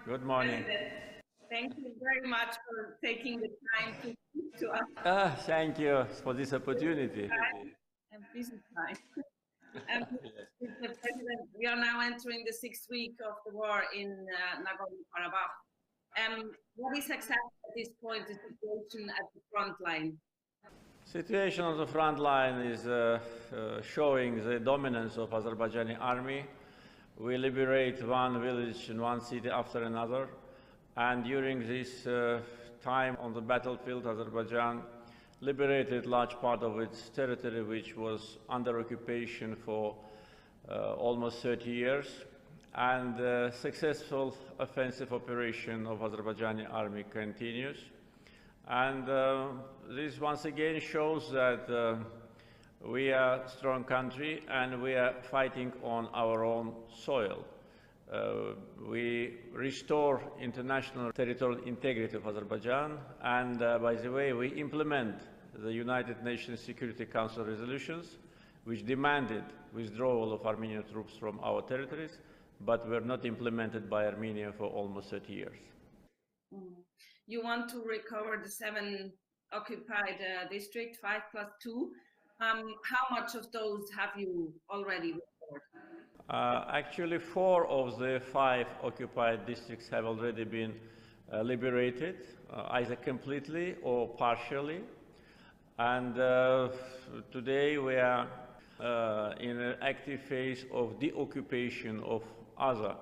Good morning. Thank you very much for taking the time to speak to us. Thank you for this opportunity. And busy time. Mr. President, we are now entering the 6th week of the war in Nagorno-Karabakh. What is exactly at this point the situation at the front line? Situation on the front line is showing the dominance of Azerbaijani army. We liberate one village and one city after another. And during this time on the battlefield, Azerbaijan liberated large part of its territory, which was under occupation for almost 30 years. And the successful offensive operation of Azerbaijani army continues. And this once again shows that we are a strong country and we are fighting on our own soil. We restore international territorial integrity of Azerbaijan, and by the way, we implement the United Nations Security Council resolutions, which demanded withdrawal of Armenian troops from our territories, but were not implemented by Armenia for almost 30 years. You want to recover the 7 occupied districts, 5+2. How much of those have you already restored? Actually, 4 of the 5 occupied districts have already been liberated, either completely or partially. And today we are in an active phase of deoccupation of other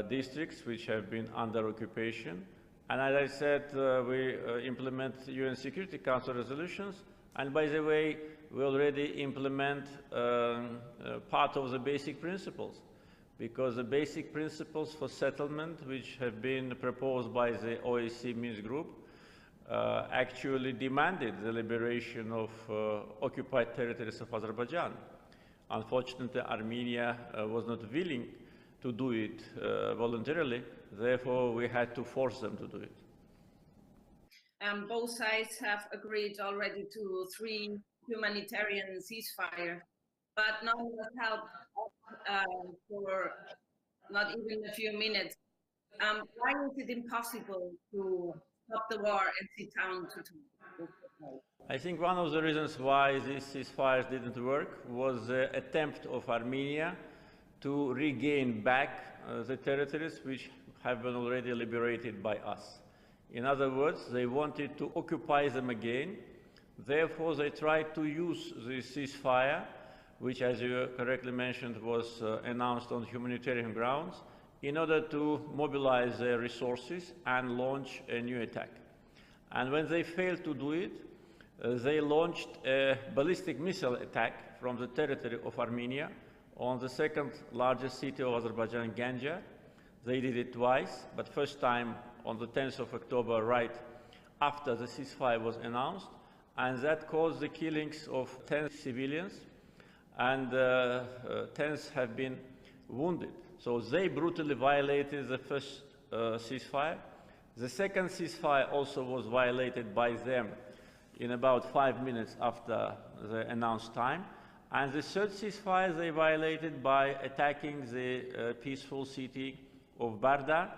districts which have been under occupation. And as I said, we implement UN Security Council resolutions. And by the way, we already implement part of the basic principles, because the basic principles for settlement, which have been proposed by the OSCE Minsk group, actually demanded the liberation of occupied territories of Azerbaijan. Unfortunately, Armenia was not willing to do it voluntarily, therefore we had to force them to do it. Both sides have agreed already to 3 humanitarian ceasefire, but none was helped for not even a few minutes. Why is it impossible to stop the war and sit down to talk? I think one of the reasons why these ceasefires didn't work was the attempt of Armenia to regain back the territories which have been already liberated by us. In other words, they wanted to occupy them again. Therefore, they tried to use the ceasefire, which, as you correctly mentioned, was announced on humanitarian grounds, in order to mobilize their resources and launch a new attack. And when they failed to do it, they launched a ballistic missile attack from the territory of Armenia on the 2nd largest city of Azerbaijan, Ganja. They did it twice, but first time on the 10th of October, right after the ceasefire was announced, and that caused the killings of 10 civilians, and tens have been wounded. So they brutally violated the first ceasefire. The second ceasefire also was violated by them in about 5 minutes after the announced time. And the third ceasefire they violated by attacking the peaceful city of Barda,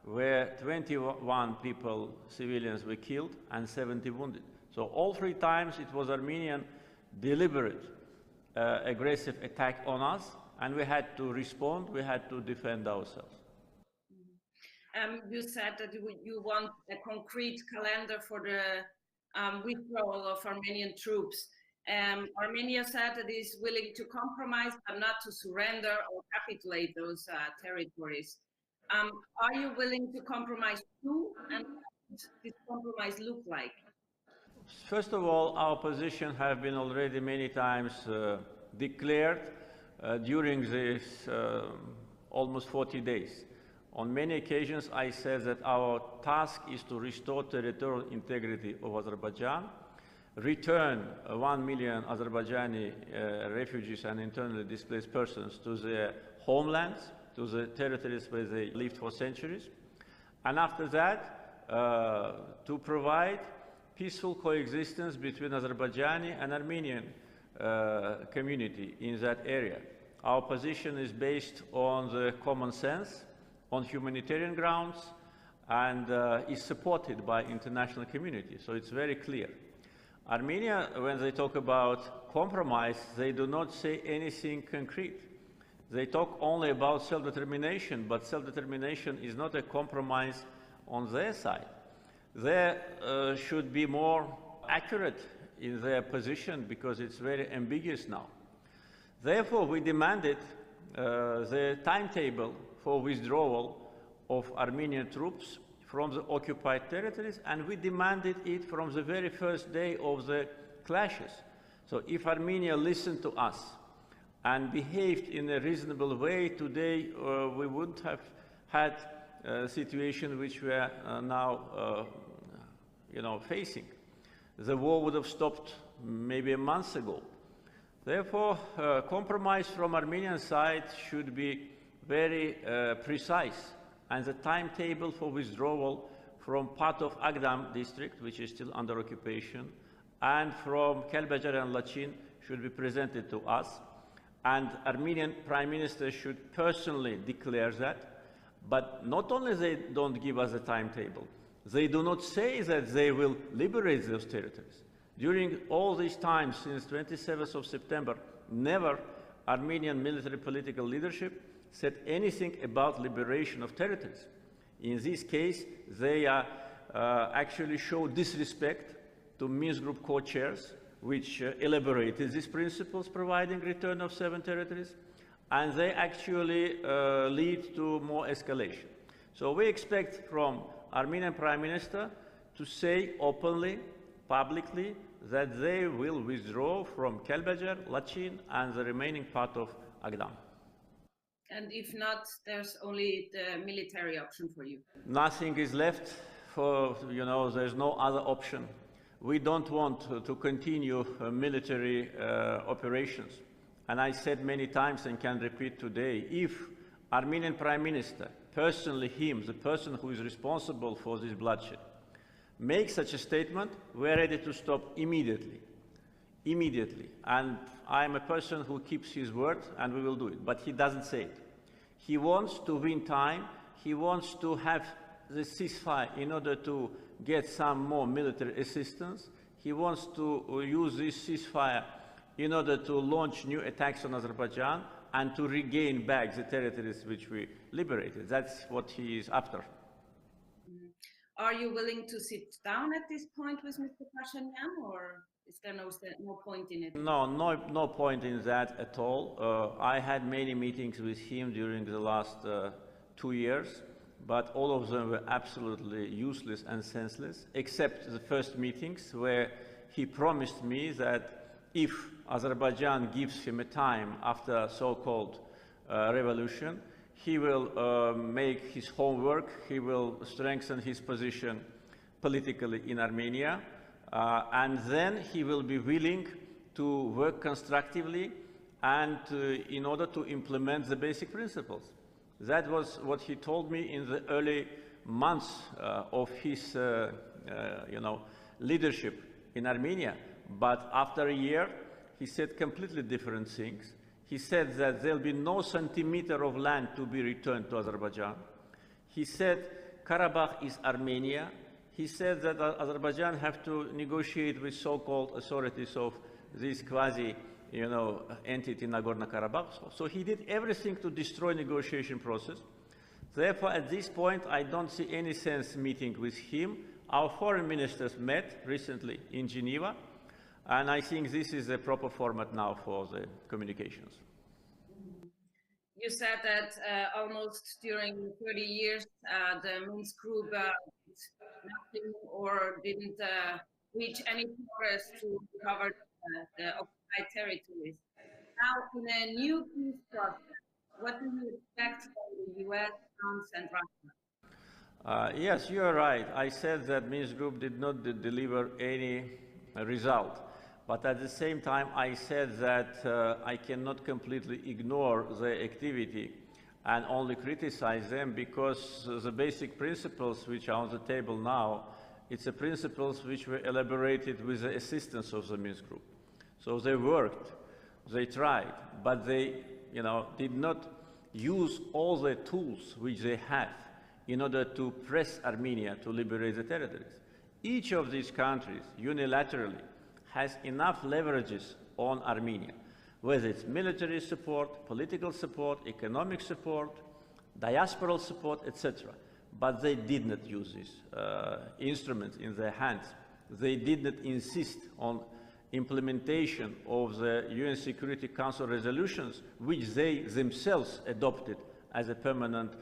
where 21 people, civilians, were killed and 70 wounded. So all 3 times it was Armenian deliberate aggressive attack on us, and we had to respond, we had to defend ourselves. You said that you want a concrete calendar for the withdrawal of Armenian troops. Armenia said that it is willing to compromise but not to surrender or capitulate those territories. Are you willing to compromise too, and what does this compromise look like? First of all, our position has been already many times declared during this almost 40 days. On many occasions, I said that our task is to restore territorial integrity of Azerbaijan, return 1 million Azerbaijani refugees and internally displaced persons to their homelands, to the territories where they lived for centuries. And after that, to provide peaceful coexistence between Azerbaijani and Armenian community in that area. Our position is based on the common sense, on humanitarian grounds, and is supported by international community, so it's very clear. Armenia, when they talk about compromise, they do not say anything concrete. They talk only about self-determination, but self-determination is not a compromise on their side. They should be more accurate in their position because it's very ambiguous now. Therefore, we demanded the timetable for withdrawal of Armenian troops from the occupied territories, and we demanded it from the very first day of the clashes. So if Armenia listened to us and behaved in a reasonable way, today we wouldn't have had a situation which we are now facing. The war would have stopped maybe a month ago. Therefore, compromise from Armenian side should be very precise, and the timetable for withdrawal from part of Agdam district, which is still under occupation, and from Kəlbəcər and Laçin should be presented to us, and Armenian Prime Minister should personally declare that. But not only they don't give us a timetable, they do not say that they will liberate those territories. During all this time, since 27th of September, never Armenian military political leadership said anything about liberation of territories. In this case, they actually show disrespect to Minsk Group co-chairs, which elaborated these principles providing return of 7 territories, and they actually lead to more escalation. So we expect from Armenian Prime Minister to say openly, publicly, that they will withdraw from Kəlbəcər, Laçin, and the remaining part of Agdam. And if not, there's only the military option for you. Nothing is left for, there's no other option. We don't want to continue military operations. And I said many times and can repeat today, if Armenian Prime Minister, personally him, the person who is responsible for this bloodshed, makes such a statement, we're ready to stop immediately. Immediately. And I'm a person who keeps his word, and we will do it. But he doesn't say it. He wants to win time. He wants to have the ceasefire in order to get some more military assistance. He wants to use this ceasefire in order to launch new attacks on Azerbaijan and to regain back the territories which we liberated. That's what he is after. Are you willing to sit down at this point with Mr. Pashinyan, or is there no point in it? No point in that at all. I had many meetings with him during the last 2 years, but all of them were absolutely useless and senseless, except the first meetings where he promised me that if Azerbaijan gives him a time after so-called revolution, he will make his homework, he will strengthen his position politically in Armenia, and then he will be willing to work constructively and in order to implement the basic principles. That was what he told me in the early months of his leadership in Armenia. But after a year, he said completely different things. He said that there will be no centimeter of land to be returned to Azerbaijan. He said Karabakh is Armenia. He said that Azerbaijan have to negotiate with so-called authorities of this quasi, entity Nagorno-Karabakh. So he did everything to destroy negotiation process. Therefore, at this point, I don't see any sense meeting with him. Our foreign ministers met recently in Geneva, and I think this is the proper format now for the communications. You said that almost during 30 years, the Minsk group did nothing or didn't reach any progress to recover the occupied territories. Now, in a new peace process, what do you expect from the US, France, and Russia? Yes, you are right. I said that Minsk group did not deliver any result. But at the same time, I said that I cannot completely ignore the activity and only criticize them, because the basic principles which are on the table now, it's the principles which were elaborated with the assistance of the Minsk group. So they worked, they tried, but they, did not use all the tools which they have in order to press Armenia to liberate the territories. Each of these countries unilaterally has enough leverages on Armenia, whether it's military support, political support, economic support, diasporal support, etc. But they did not use these instruments in their hands. They did not insist on implementation of the UN Security Council resolutions, which they themselves adopted as a permanent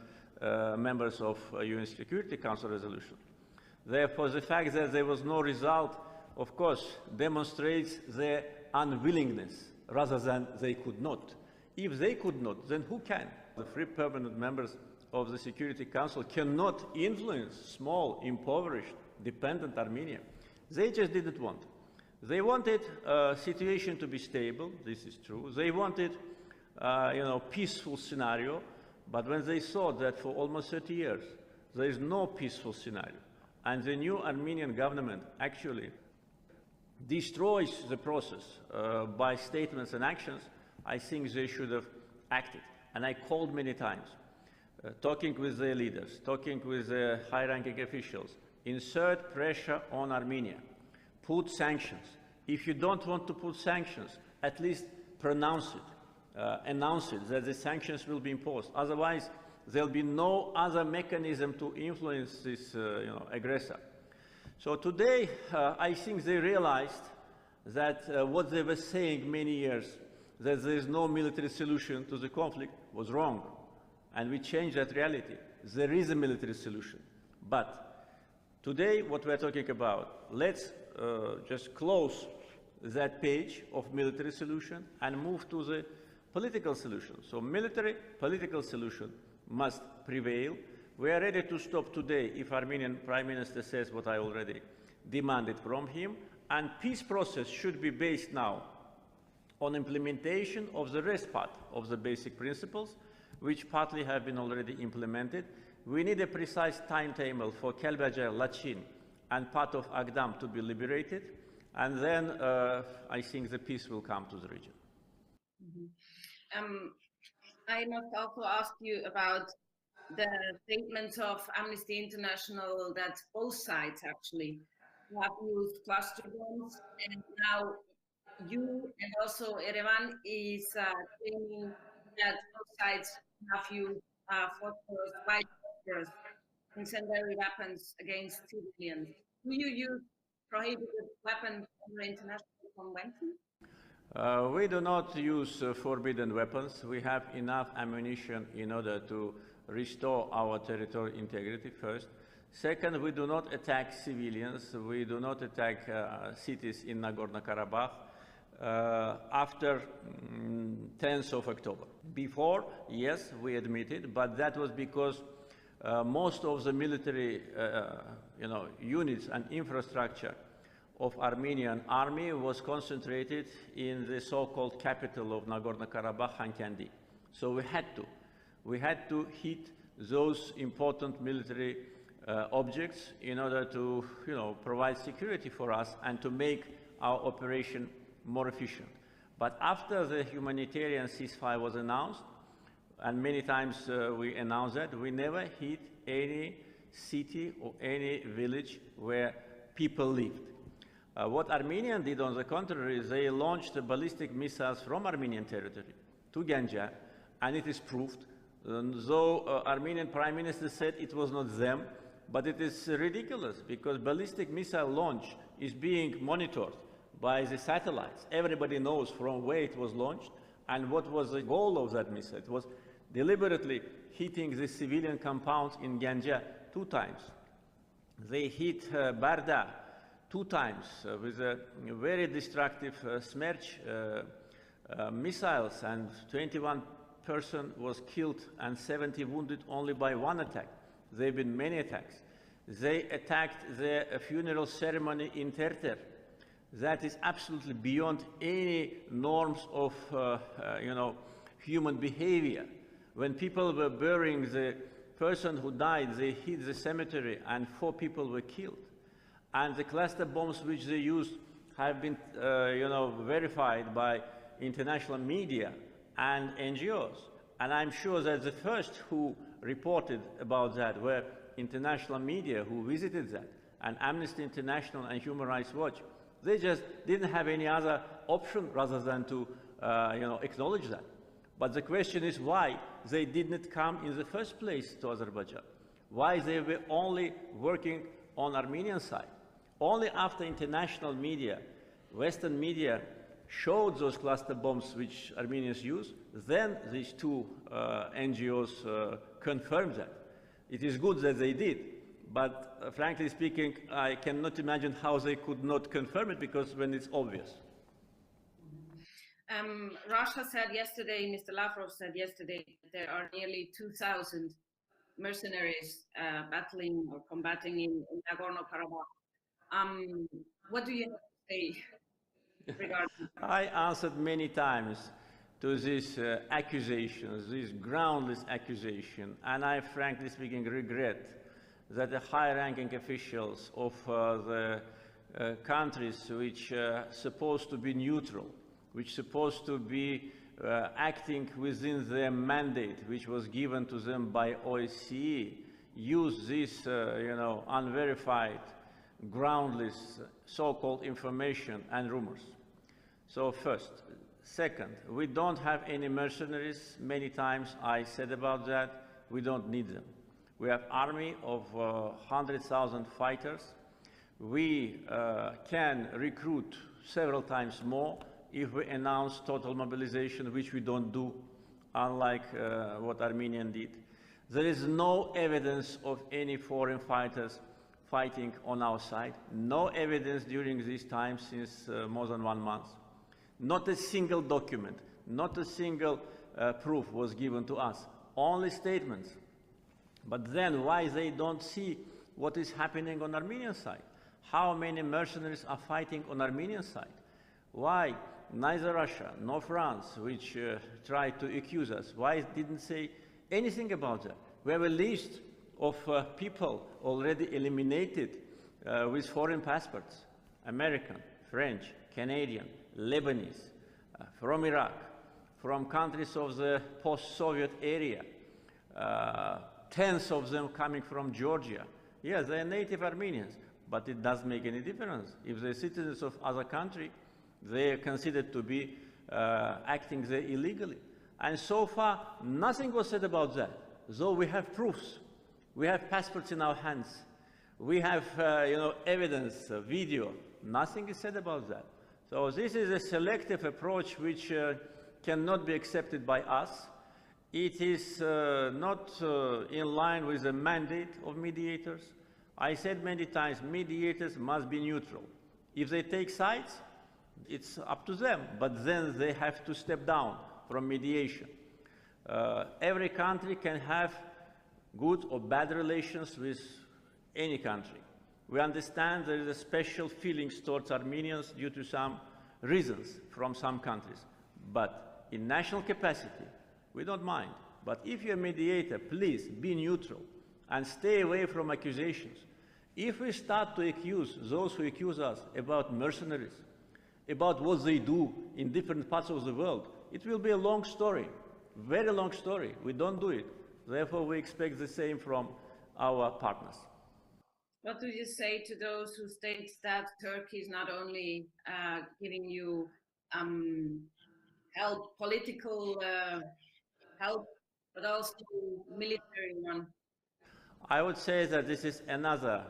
members of UN Security Council resolution. Therefore, the fact that there was no result, of course, demonstrates their unwillingness rather than they could not. If they could not, then who can? The three permanent members of the Security Council cannot influence small, impoverished, dependent Armenia. They just didn't want. They wanted a situation to be stable, this is true. They wanted, peaceful scenario, but when they saw that for almost 30 years, there is no peaceful scenario, and the new Armenian government actually destroys the process by statements and actions, I think they should have acted. And I called many times, talking with their leaders, talking with the high-ranking officials, insert pressure on Armenia, put sanctions. If you don't want to put sanctions, at least pronounce it, announce it, that the sanctions will be imposed. Otherwise, there'll be no other mechanism to influence this aggressor. So today, I think they realized that what they were saying many years, that there is no military solution to the conflict, was wrong. And we changed that reality. There is a military solution. But today, what we're talking about, let's just close that page of military solution and move to the political solution. So military, political solution must prevail. We are ready to stop today if Armenian Prime Minister says what I already demanded from him. And peace process should be based now on implementation of the rest part of the basic principles, which partly have been already implemented. We need a precise timetable for Kelbajar, Lachin, and part of Agdam to be liberated. And then I think the peace will come to the region. Mm-hmm. I must also ask you about the statements of Amnesty International that both sides actually have used cluster bombs, and now you and also Yerevan is claiming that both sides have used phosphorus, white phosphorus, incendiary weapons against civilians. Do you use prohibited weapons under international convention? We do not use forbidden weapons. We have enough ammunition in order to restore our territorial integrity, first. Second, we do not attack civilians. We do not attack cities in Nagorno-Karabakh after 10th of October. Before, yes, we admitted, but that was because most of the military units and infrastructure of Armenian army was concentrated in the so-called capital of Nagorno-Karabakh, Khankendi. So we had to hit those important military objects in order to provide security for us and to make our operation more efficient. But after the humanitarian ceasefire was announced, and many times we announced that, we never hit any city or any village where people lived. What Armenia did, on the contrary, is they launched ballistic missiles from Armenian territory to Ganja, and it is proved. Though Armenian Prime Minister said it was not them, but it is ridiculous because ballistic missile launch is being monitored by the satellites. Everybody knows from where it was launched and what was the goal of that missile. It was deliberately hitting the civilian compounds in Ganja 2 times. They hit Barda 2 times with a very destructive Smerch missiles, and 21 person was killed and 70 wounded only by 1 attack. There have been many attacks. They attacked the funeral ceremony in Terter that is absolutely beyond any norms of human behavior. When people were burying the person who died, they hit the cemetery and 4 people were killed. And the cluster bombs which they used have been verified by international media and NGOs. And I'm sure that the first who reported about that were international media who visited that, and Amnesty International and Human Rights Watch. They just didn't have any other option rather than to acknowledge that. But the question is why they didn't come in the first place to Azerbaijan. Why they were only working on Armenian side. Only after international media, Western media, showed those cluster bombs which Armenians use, then these 2 NGOs confirmed that. It is good that they did, but frankly speaking, I cannot imagine how they could not confirm it, because when it's obvious. Russia said yesterday, Mr. Lavrov said yesterday, there are nearly 2,000 mercenaries battling or combating in Nagorno-Karabakh. What do you have to say regarding that? I answered many times to these accusations, these groundless accusations, and I frankly speaking regret that the high-ranking officials of the countries which are supposed to be neutral, which are supposed to be acting within their mandate, which was given to them by OSCE, use this unverified, groundless so-called information and rumors. So first. Second, we don't have any mercenaries. Many times I said about that. We don't need them. We have an army of 100,000 fighters. We can recruit several times more if we announce total mobilization, which we don't do, unlike what Armenia did. There is no evidence of any foreign fighters fighting on our side. No evidence during this time since more than 1 month. Not a single document, not a single proof was given to us, only statements. But then why they don't see what is happening on Armenian side? How many mercenaries are fighting on Armenian side? Why neither Russia nor France, which tried to accuse us, why didn't say anything about that? We have a list of people already eliminated with foreign passports, American, French, Canadian, Lebanese, from Iraq, from countries of the post-Soviet area, tens of them coming from Georgia. Yes, they are native Armenians, but it doesn't make any difference. If they're citizens of other country, they are considered to be acting there illegally. And so far, nothing was said about that, though we have proofs. We have passports in our hands. We have evidence, video. Nothing is said about that. So this is a selective approach which cannot be accepted by us. It is not in line with the mandate of mediators. I said many times, mediators must be neutral. If they take sides, it's up to them, but then they have to step down from mediation. Every country can have good or bad relations with any country. We understand there is a special feelings towards Armenians due to some reasons from some countries. But in national capacity, we don't mind. But if you're a mediator, please be neutral and stay away from accusations. If we start to accuse those who accuse us about mercenaries, about what they do in different parts of the world, it will be a long story, very long story. We don't do it. Therefore, we expect the same from our partners. What do you say to those who state that Turkey is not only giving you help, political help, but also military one? I would say that this is another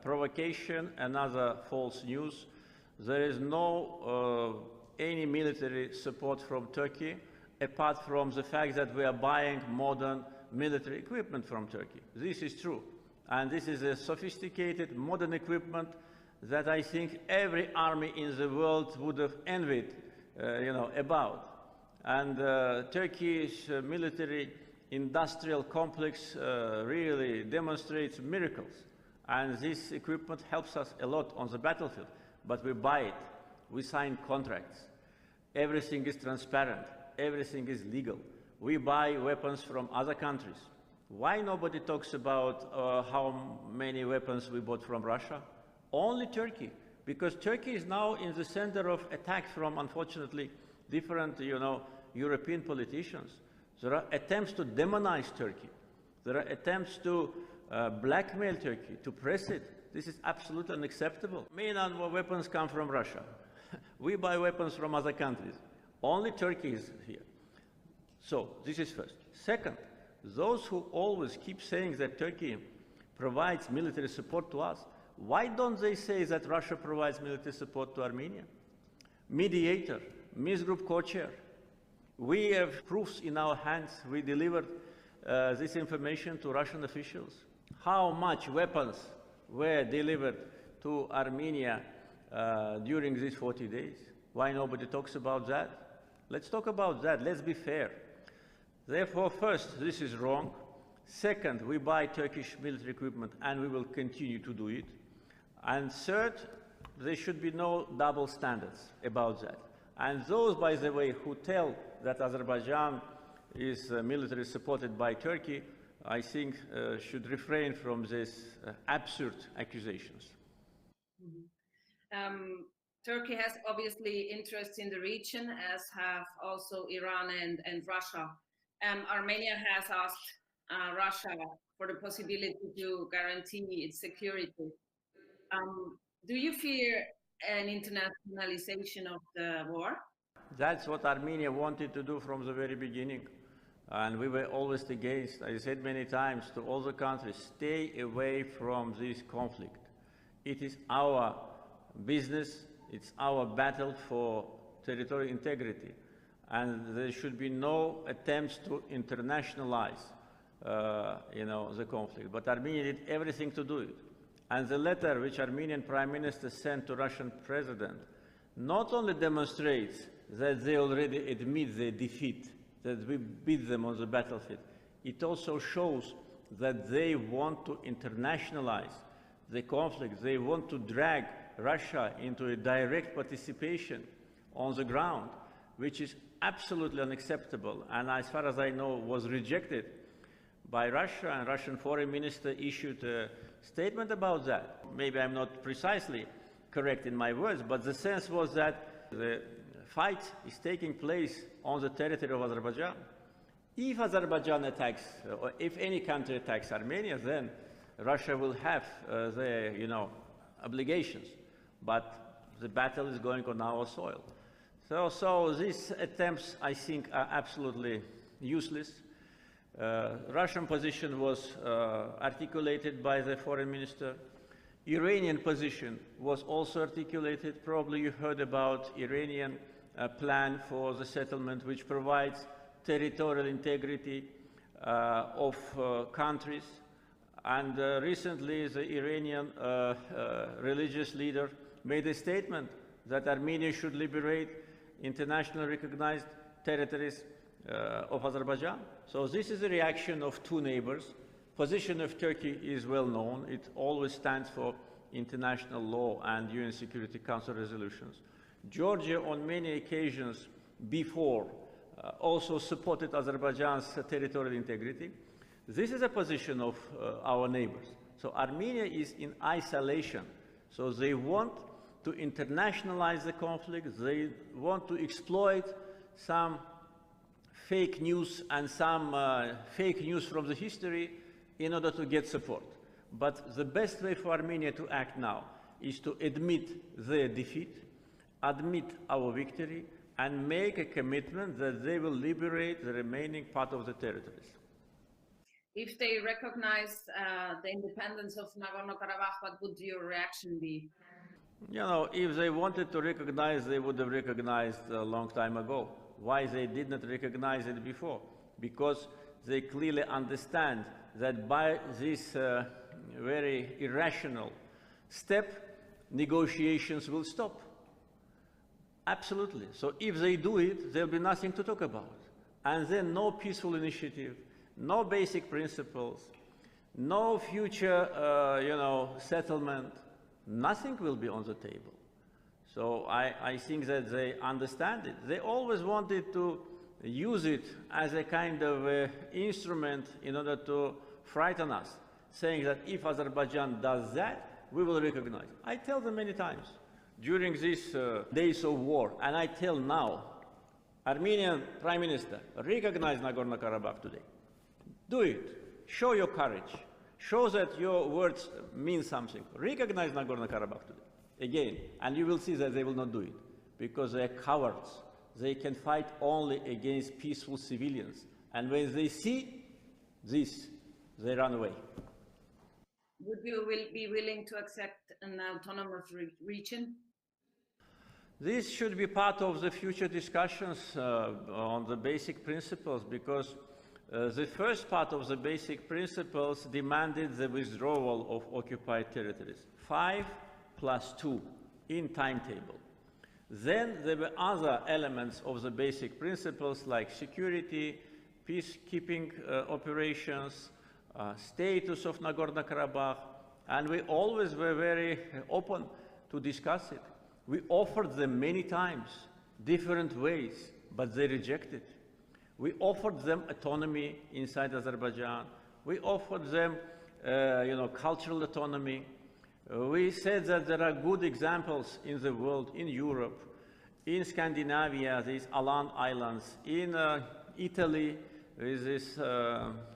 provocation, another false news. There is no any military support from Turkey, apart from the fact that we are buying modern military equipment from Turkey. This is true. And this is a sophisticated, modern equipment that I think every army in the world would have envied, about. And Turkey's military industrial complex really demonstrates miracles. And this equipment helps us a lot on the battlefield. but we buy it. We sign contracts. Everything is transparent. Everything is legal. We buy weapons from other countries. Why nobody talks about how many weapons we bought from Russia? Only Turkey, because Turkey is now in the center of attacks from, unfortunately, different, European politicians. There are attempts to demonize Turkey. There are attempts to blackmail Turkey, to press it. This is absolutely unacceptable. Main weapons come from Russia. We buy weapons from other countries. Only Turkey is here. So this is first. Second, those who always keep saying that Turkey provides military support to us, why don't they say that Russia provides military support to Armenia? Mediator, Minsk Group co-chair. We have proofs in our hands. We delivered this information to Russian officials. How much weapons were delivered to Armenia during these 40 days? Why nobody talks about that? Let's talk about that. Let's be fair. Therefore, first, this is wrong. Second, we buy Turkish military equipment and we will continue to do it. And third, there should be no double standards about that. And those, by the way, who tell that Azerbaijan is military supported by Turkey, I think should refrain from these absurd accusations. Turkey has obviously interests in the region, as have also Iran and Russia. Armenia has asked Russia for the possibility to guarantee its security. Do you fear an internationalization of the war? That's what Armenia wanted to do from the very beginning. And we were always against. I said many times to all the countries, stay away from this conflict. It is our business, it's our battle for territorial integrity. And there should be no attempts to internationalize the conflict. But Armenia did everything to do it. And the letter which Armenian Prime Minister sent to Russian President not only demonstrates that they already admit their defeat, that we beat them on the battlefield, it also shows that they want to internationalize the conflict. They want to drag Russia into a direct participation on the ground, which is absolutely unacceptable, and as far as I know, was rejected by Russia, and Russian foreign minister issued a statement about that. Maybe I'm not precisely correct in my words, but the sense was that the fight is taking place on the territory of Azerbaijan. If Azerbaijan attacks, or if any country attacks Armenia, then Russia will have their, obligations. But the battle is going on our soil. So these attempts, I think, are absolutely useless. Russian position was articulated by the foreign minister. Iranian position was also articulated. Probably you heard about Iranian plan for the settlement, which provides territorial integrity of countries. And recently, the Iranian religious leader made a statement that Armenia should liberate internationally recognized territories of Azerbaijan. So this is a reaction of two neighbors. Position of Turkey is well known. It always stands for international law and UN Security Council resolutions. Georgia, on many occasions before, also supported Azerbaijan's territorial integrity. This is a position of our neighbors. So Armenia is in isolation. So they want to internationalize the conflict. They want to exploit some fake news and some fake news from the history in order to get support. But the best way for Armenia to act now is to admit their defeat, admit our victory, and make a commitment that they will liberate the remaining part of the territories. If they recognize the independence of Nagorno-Karabakh, what would your reaction be? If they wanted to recognize, they would have recognized a long time ago. Why they did not recognize it before? Because they clearly understand that by this very irrational step, negotiations will stop. Absolutely. So if they do it, there will be nothing to talk about. And then no peaceful initiative, no basic principles, no future, settlement, nothing will be on the table. So I think that they understand it. They always wanted to use it as a kind of instrument in order to frighten us, saying that if Azerbaijan does that, we will recognize. I tell them many times during these days of war, and I tell now, Armenian Prime Minister, recognize Nagorno-Karabakh today. Do it. Show your courage. Show that your words mean something. Recognize Nagorno-Karabakh today. Again, and you will see that they will not do it, because they are cowards. They can fight only against peaceful civilians. And when they see this, they run away. Would you be willing to accept an autonomous region? This should be part of the future discussions on the basic principles, because the first part of the basic principles demanded the withdrawal of occupied territories. 5+2 in timetable. Then there were other elements of the basic principles like security, peacekeeping operations, status of Nagorno-Karabakh, and we always were very open to discuss it. We offered them many times, different ways, but they rejected. We offered them autonomy inside Azerbaijan. We offered them, cultural autonomy. We said that there are good examples in the world, in Europe, in Scandinavia, these Alan Islands, in Italy, with this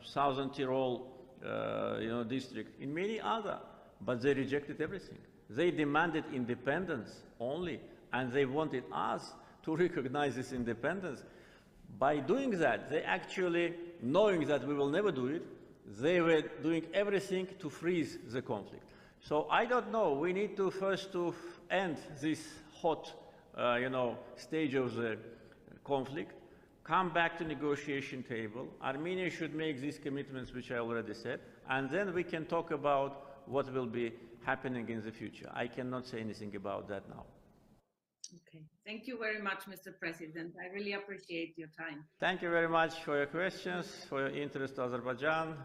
Southern Tyrol district, in many other, but they rejected everything. They demanded independence only, and they wanted us to recognize this independence. By doing that, they actually, knowing that we will never do it, they were doing everything to freeze the conflict. So I don't know, we need to first to end this hot, stage of the conflict, come back to negotiation table. Armenia should make these commitments, which I already said, and then we can talk about what will be happening in the future. I cannot say anything about that now. Okay, thank you very much, Mr. President. I really appreciate your time. Thank you very much for your questions, for your interest in Azerbaijan.